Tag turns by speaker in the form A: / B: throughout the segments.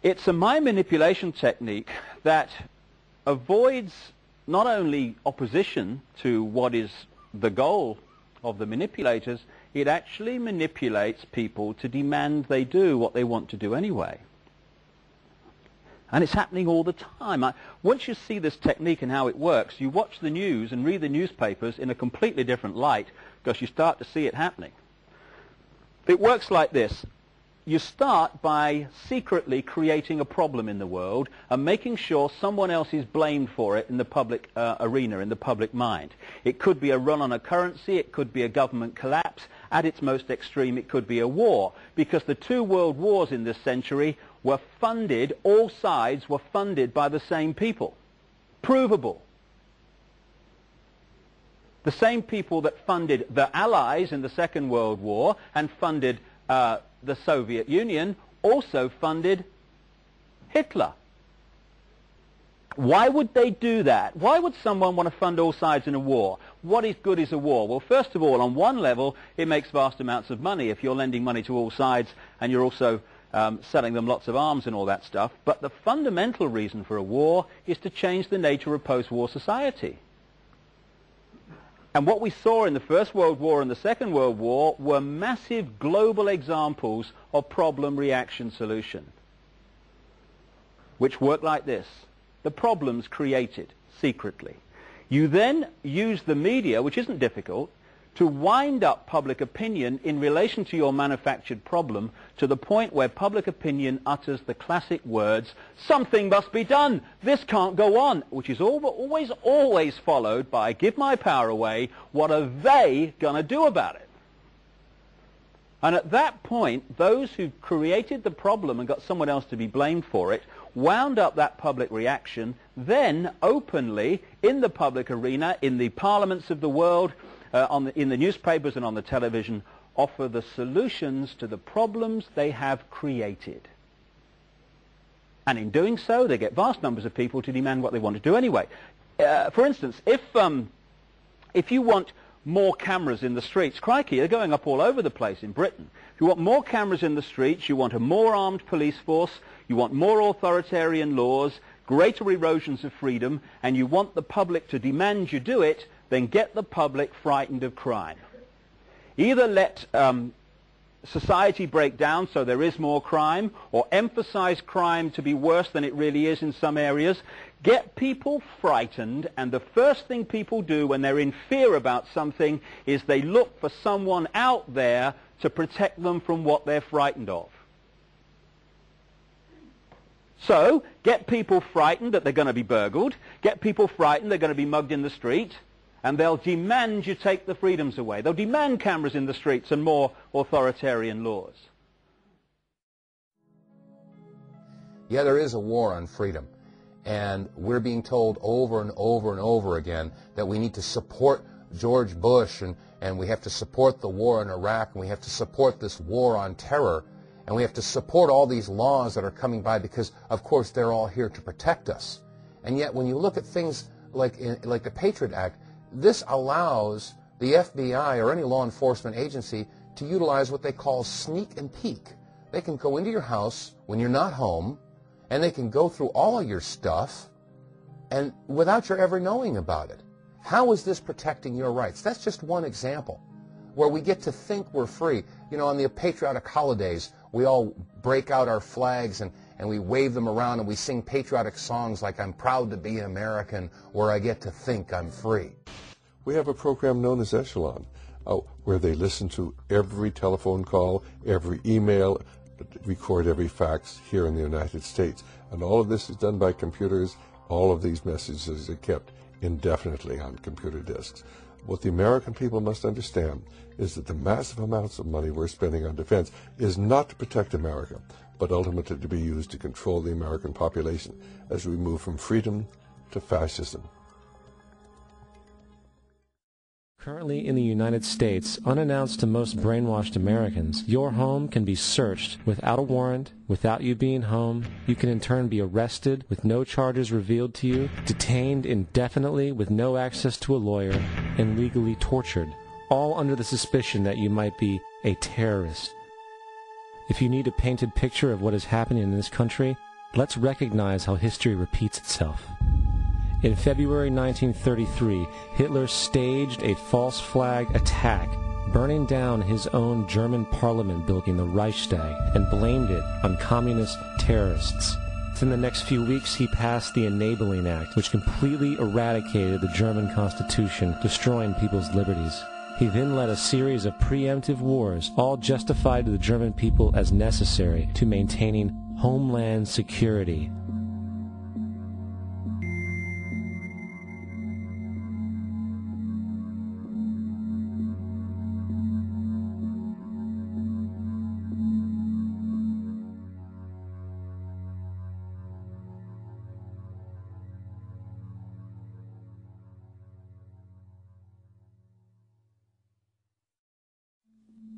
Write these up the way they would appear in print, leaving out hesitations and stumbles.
A: It's a mind manipulation technique that avoids not only opposition to what is the goal of the manipulators, it actually manipulates people to demand they do what they want to do anyway. And it's happening all the time. Once you see this technique and how it works, you watch the news and read the newspapers in a completely different light because you start to see it happening. It works like this. You start by secretly creating a problem in the world and making sure someone else is blamed for it in the public arena, in the public mind. It could be a run on a currency, it could be a government collapse. At its most extreme, it could be a war, because the two world wars in this century were funded, all sides were funded by the same people. Provable. The same people that funded the Allies in the Second World War and funded the Soviet Union also funded Hitler. Why would they do that? Why would someone want to fund all sides in a war? What is good is a war? Well, first of all, on one level, it makes vast amounts of money if you're lending money to all sides and you're also selling them lots of arms and all that stuff. But the fundamental reason for a war is to change the nature of post-war society. And what we saw in the First World War and the Second World War were massive global examples of problem, reaction, solution, which work like this. The problem's created secretly. You then use the media, which isn't difficult, to wind up public opinion in relation to your manufactured problem to the point where public opinion utters the classic words, "Something must be done, this can't go on," which is always followed by, "Give my power away, what are they going to do about it?" And at that point, those who created the problem and got someone else to be blamed for it wound up that public reaction, then openly in the public arena, in the parliaments of the world, in the newspapers and on the television, offer the solutions to the problems they have created. And in doing so, they get vast numbers of people to demand what they want to do anyway. For instance, if you want more cameras in the streets, crikey, they're going up all over the place in Britain. If you want more cameras in the streets, you want a more armed police force, you want more authoritarian laws, greater erosions of freedom, and you want the public to demand you do it, then get the public frightened of crime. Either let society break down so there is more crime, or emphasize crime to be worse than it really is in some areas. Get people frightened, and the first thing people do when they're in fear about something is they look for someone out there to protect them from what they're frightened of. So, get people frightened that they're going to be burgled, get people frightened they're going to be mugged in the street, and they'll demand you take the freedoms away. They'll demand cameras in the streets and more authoritarian laws.
B: Yeah, there is a war on freedom. And we're being told over and over and over again that we need to support George Bush and we have to support the war in Iraq and we have to support this war on terror and we have to support all these laws that are coming by because, of course, they're all here to protect us. And yet when you look at things like the Patriot Act, this allows the FBI or any law enforcement agency to utilize what they call sneak and peek. They can go into your house when you're not home, and they can go through all of your stuff and without your ever knowing about it. How is this protecting your rights? That's just one example where we get to think we're free. You know, on the patriotic holidays, we all break out our flags and we wave them around and we sing patriotic songs like "I'm proud to be an American" or "I get to think I'm free."
C: We have a program known as Echelon, where they listen to every telephone call, every email, record every fax here in the United States. And all of this is done by computers. All of these messages are kept indefinitely on computer disks. What the American people must understand is that the massive amounts of money we're spending on defense is not to protect America, but ultimately to be used to control the American population as we move from freedom to fascism.
D: Currently in the United States, unannounced to most brainwashed Americans, your home can be searched without a warrant, without you being home. You can in turn be arrested with no charges revealed to you, detained indefinitely with no access to a lawyer, and legally tortured, all under the suspicion that you might be a terrorist. If you need a painted picture of what is happening in this country, let's recognize how history repeats itself. In February 1933, Hitler staged a false flag attack, burning down his own German parliament building, the Reichstag, and blamed it on communist terrorists. In the next few weeks, he passed the Enabling Act, which completely eradicated the German Constitution, destroying people's liberties. He then led a series of preemptive wars, all justified to the German people as necessary to maintaining homeland security.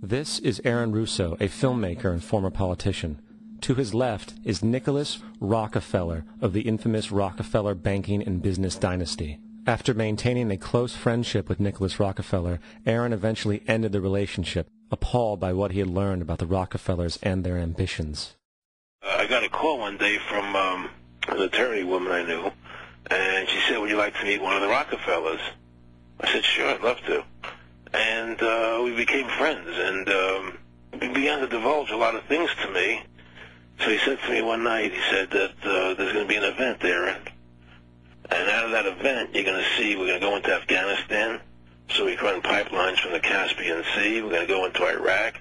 D: This is Aaron Russo, a filmmaker and former politician. To his left is Nicholas Rockefeller of the infamous Rockefeller banking and business dynasty. After maintaining a close friendship with Nicholas Rockefeller, Aaron eventually ended the relationship, appalled by what he had learned about the Rockefellers and their ambitions.
E: I got a call one day from an attorney woman I knew, and she said, "Would you like to meet one of the Rockefellers?" I said, "Sure, I'd love to." And we became friends, and he began to divulge a lot of things to me. So he said to me one night, he said that there's going to be an event there, and out of that event, you're going to see we're going to go into Afghanistan, so we can run pipelines from the Caspian Sea. We're going to go into Iraq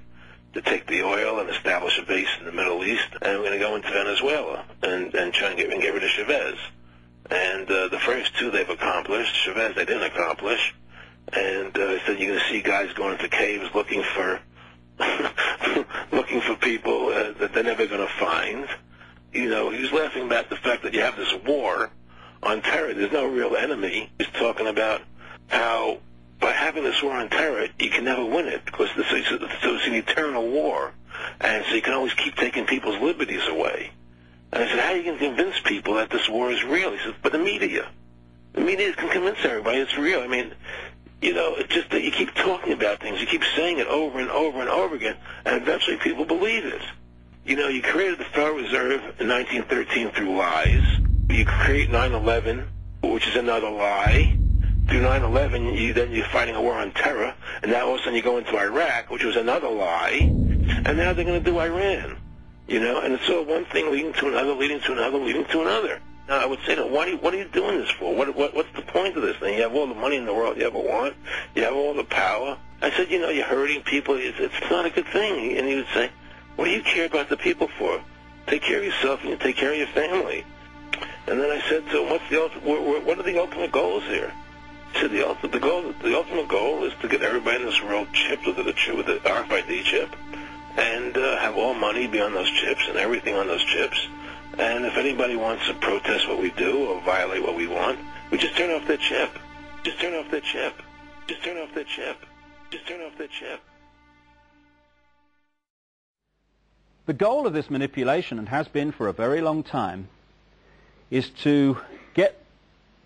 E: to take the oil and establish a base in the Middle East, and we're going to go into Venezuela and try and get rid of Chavez. And the first two they've accomplished. Chavez they didn't accomplish. And he said you're going to see guys going into caves looking for people that they're never going to find. You know, he was laughing about the fact that you have this war on terror. There's no real enemy. He's talking about how by having this war on terror, you can never win it because it's an eternal war. And so you can always keep taking people's liberties away. And I said, how are you going to convince people that this war is real? He said, but the media can convince everybody it's real. I mean, you know, it's just that you keep talking about things, you keep saying it over and over and over again, and eventually people believe it. You know, you created the Federal Reserve in 1913 through lies. You create 9/11, which is another lie. Through 9/11, then you're fighting a war on terror, and now all of a sudden you go into Iraq, which was another lie, and now they're going to do Iran. You know, and it's all one thing leading to another, leading to another, leading to another. Now, I would say to them, what are you doing this for? What's the point of this thing? You have all the money in the world you ever want. You have all the power. I said, you know, you're hurting people. It's not a good thing. And he would say, what do you care about the people for? Take care of yourself and you take care of your family. And then I said to him, what are the ultimate goals here? He said, the ultimate goal is to get everybody in this world chipped with the RFID chip and have all money be on those chips and everything on those chips. And if anybody wants to protest what we do or violate what we want, we just turn off their chip. Just turn off their chip. Just turn off their chip. Just turn off their chip.
A: The goal of this manipulation, and has been for a very long time, is to get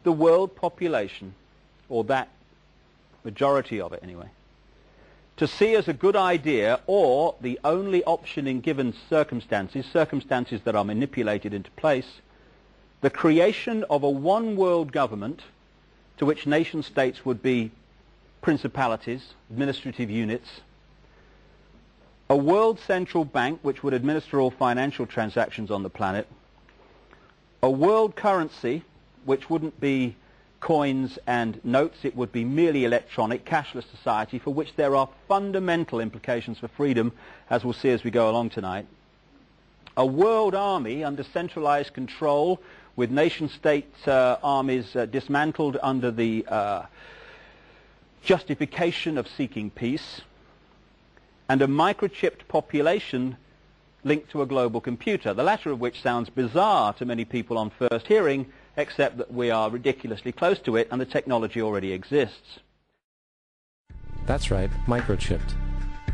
A: the world population, or that majority of it anyway, to see as a good idea, or the only option in given circumstances that are manipulated into place, the creation of a one-world government to which nation-states would be principalities, administrative units, a world central bank which would administer all financial transactions on the planet, a world currency which wouldn't be coins and notes, it would be merely electronic, cashless society for which there are fundamental implications for freedom, as we'll see as we go along tonight. A world army under centralized control with nation-state armies dismantled under the justification of seeking peace, and a microchipped population linked to a global computer, the latter of which sounds bizarre to many people on first hearing, except that we are ridiculously close to it and the technology already exists.
D: That's right, microchipped.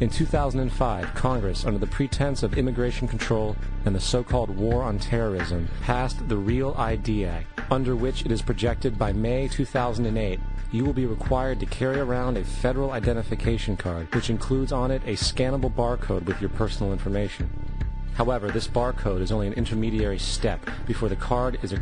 D: In 2005, Congress, under the pretense of immigration control and the so-called war on terrorism, passed the Real ID Act, under which it is projected by May 2008 you will be required to carry around a federal identification card, which includes on it a scannable barcode with your personal information. However, this barcode is only an intermediary step before the card is equipped